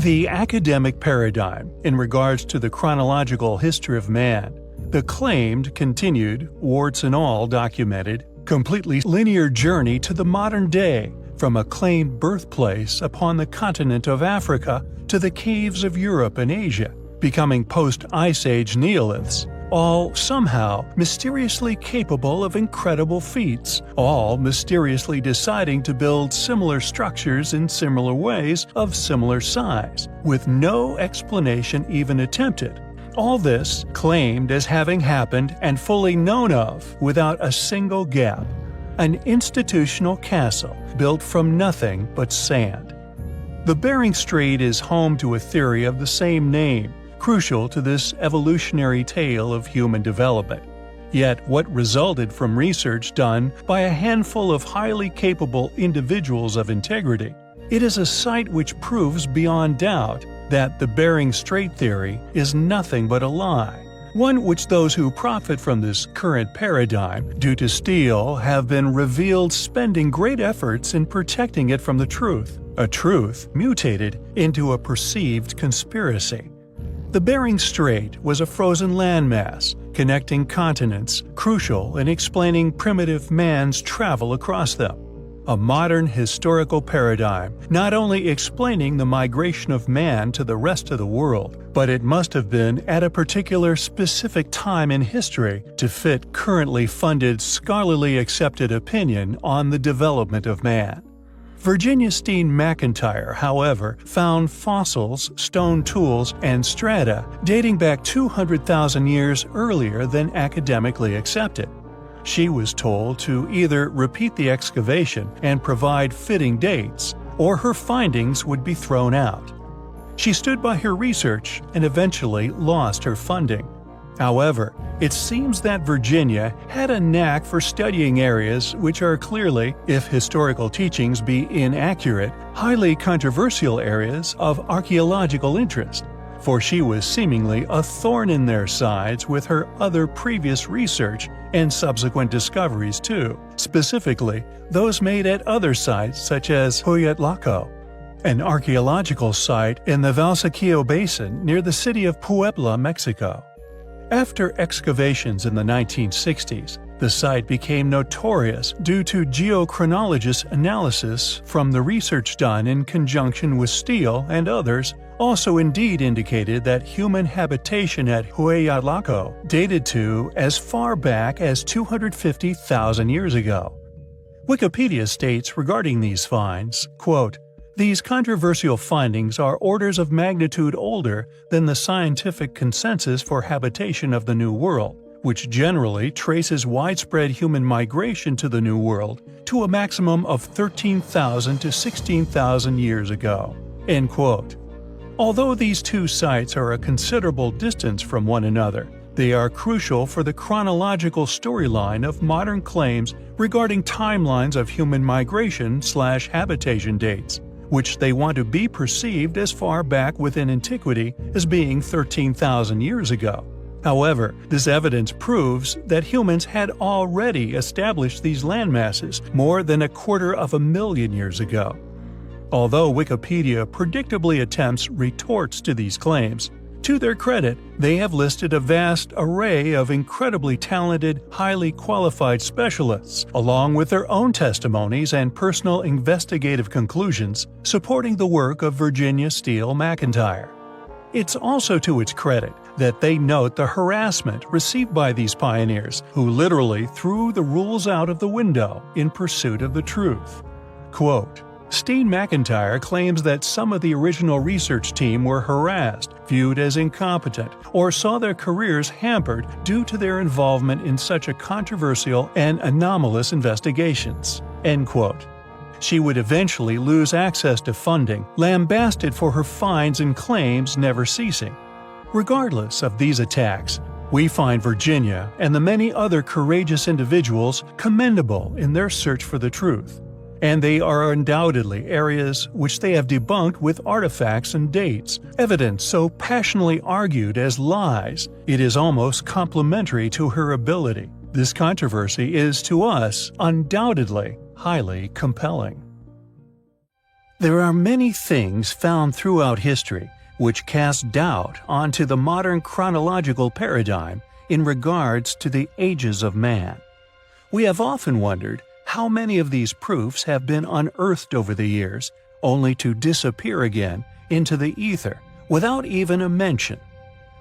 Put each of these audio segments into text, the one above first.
The academic paradigm in regards to the chronological history of man, the claimed, continued, warts and all documented, completely linear journey to the modern day, from a claimed birthplace upon the continent of Africa to the caves of Europe and Asia, becoming post-Ice Age neoliths, all somehow mysteriously capable of incredible feats, all mysteriously deciding to build similar structures in similar ways of similar size, with no explanation even attempted. All this claimed as having happened and fully known of without a single gap. An institutional castle built from nothing but sand. The Bering Strait is home to a theory of the same name, crucial to this evolutionary tale of human development. Yet what resulted from research done by a handful of highly capable individuals of integrity, it is a site which proves beyond doubt that the Bering Strait theory is nothing but a lie, one which those who profit from this current paradigm due to steel have been revealed spending great efforts in protecting it from the truth, a truth mutated into a perceived conspiracy. The Bering Strait was a frozen landmass connecting continents, crucial in explaining primitive man's travel across them. A modern historical paradigm not only explaining the migration of man to the rest of the world, but it must have been at a particular specific time in history to fit currently funded scholarly accepted opinion on the development of man. Virginia Steen McIntyre, however, found fossils, stone tools, and strata dating back 200,000 years earlier than academically accepted. She was told to either repeat the excavation and provide fitting dates, or her findings would be thrown out. She stood by her research and eventually lost her funding. However, it seems that Virginia had a knack for studying areas which are clearly, if historical teachings be inaccurate, highly controversial areas of archaeological interest, for she was seemingly a thorn in their sides with her other previous research and subsequent discoveries too, specifically those made at other sites such as Hueyatlaco, an archaeological site in the Valsequillo Basin near the city of Puebla, Mexico. After excavations in the 1960s, the site became notorious due to geochronologist analysis from the research done in conjunction with steel and others also indeed indicated that human habitation at Hueyatlaco dated to as far back as 250,000 years ago. Wikipedia states regarding these finds, quote, "These controversial findings are orders of magnitude older than the scientific consensus for habitation of the New World, which generally traces widespread human migration to the New World to a maximum of 13,000 to 16,000 years ago." End quote. Although these two sites are a considerable distance from one another, they are crucial for the chronological storyline of modern claims regarding timelines of human migration/habitation dates, which they want to be perceived as far back within antiquity as being 13,000 years ago. However, this evidence proves that humans had already established these landmasses more than 250,000 years ago. Although Wikipedia predictably attempts retorts to these claims, to their credit, they have listed a vast array of incredibly talented, highly qualified specialists, along with their own testimonies and personal investigative conclusions, supporting the work of Virginia Steele McIntyre. It's also to its credit that they note the harassment received by these pioneers, who literally threw the rules out of the window in pursuit of the truth. Quote, Steen McIntyre claims that some of the original research team were harassed, viewed as incompetent, or saw their careers hampered due to their involvement in such a controversial and anomalous investigations. End quote. She would eventually lose access to funding, lambasted for her finds and claims never ceasing. Regardless of these attacks, we find Virginia and the many other courageous individuals commendable in their search for the truth. And they are undoubtedly areas which they have debunked with artifacts and dates, evidence so passionately argued as lies, it is almost complimentary to her ability. This controversy is, to us, undoubtedly highly compelling. There are many things found throughout history which cast doubt onto the modern chronological paradigm in regards to the ages of man. We have often wondered how many of these proofs have been unearthed over the years, only to disappear again into the ether without even a mention.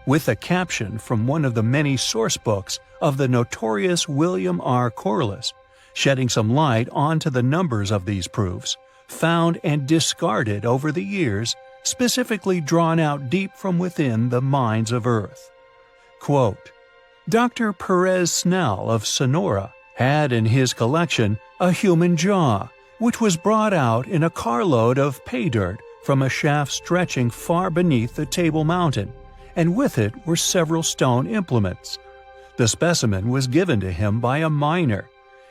With a caption from one of the many source books of the notorious William R. Corliss, shedding some light onto the numbers of these proofs, found and discarded over the years, specifically drawn out deep from within the minds of Earth. Quote, Dr. Perez Snell of Sonora had in his collection a human jaw, which was brought out in a carload of pay dirt from a shaft stretching far beneath the Table Mountain, and with it were several stone implements. The specimen was given to him by a miner.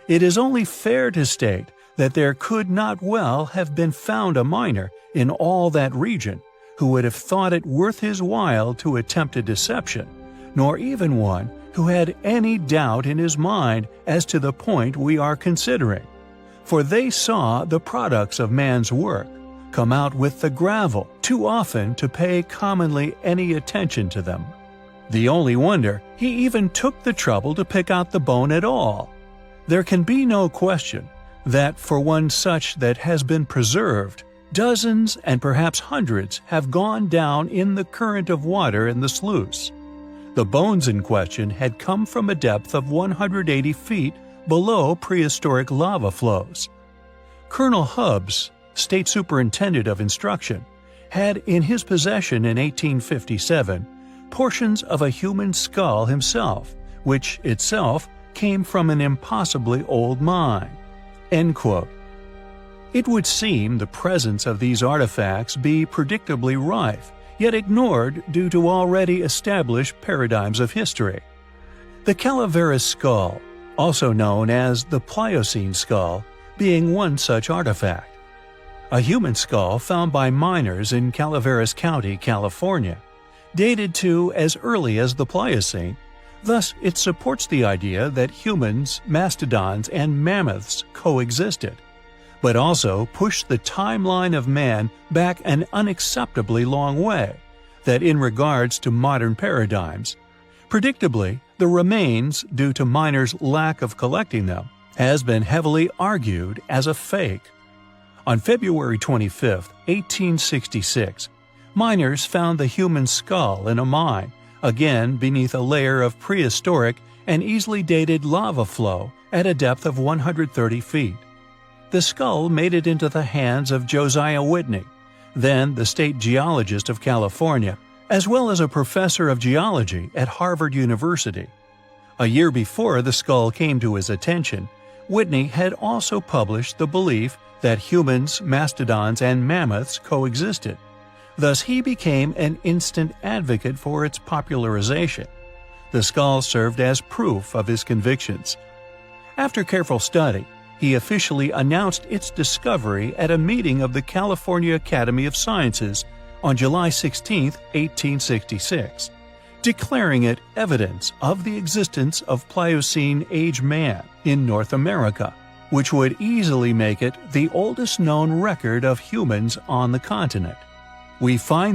It is only fair to state that there could not well have been found a miner in all that region who would have thought it worth his while to attempt a deception, nor even one who had any doubt in his mind as to the point we are considering. For they saw the products of man's work come out with the gravel too often to pay commonly any attention to them. The only wonder he even took the trouble to pick out the bone at all. There can be no question that for one such that has been preserved, dozens and perhaps hundreds have gone down in the current of water in the sluice. The bones in question had come from a depth of 180 feet below prehistoric lava flows. Colonel Hubbs, State Superintendent of Instruction, had in his possession in 1857 portions of a human skull himself, which itself came from an impossibly old mine. End quote. It would seem the presence of these artifacts be predictably rife, yet ignored due to already established paradigms of history. The Calaveras skull, also known as the Pliocene skull, being one such artifact. A human skull found by miners in Calaveras County, California, dated to as early as the Pliocene. Thus, it supports the idea that humans, mastodons, and mammoths coexisted, but also pushed the timeline of man back an unacceptably long way, that in regards to modern paradigms, predictably, the remains, due to miners' lack of collecting them, has been heavily argued as a fake. On February 25, 1866, miners found the human skull in a mine, again beneath a layer of prehistoric and easily dated lava flow at a depth of 130 feet. The skull made it into the hands of Josiah Whitney, then the state geologist of California, as well as a professor of geology at Harvard University. A year before the skull came to his attention, Whitney had also published the belief that humans, mastodons, and mammoths coexisted. Thus he became an instant advocate for its popularization. The skull served as proof of his convictions. After careful study, he officially announced its discovery at a meeting of the California Academy of Sciences on July 16, 1866, declaring it evidence of the existence of Pliocene age man in North America, which would easily make it the oldest known record of humans on the continent. We find the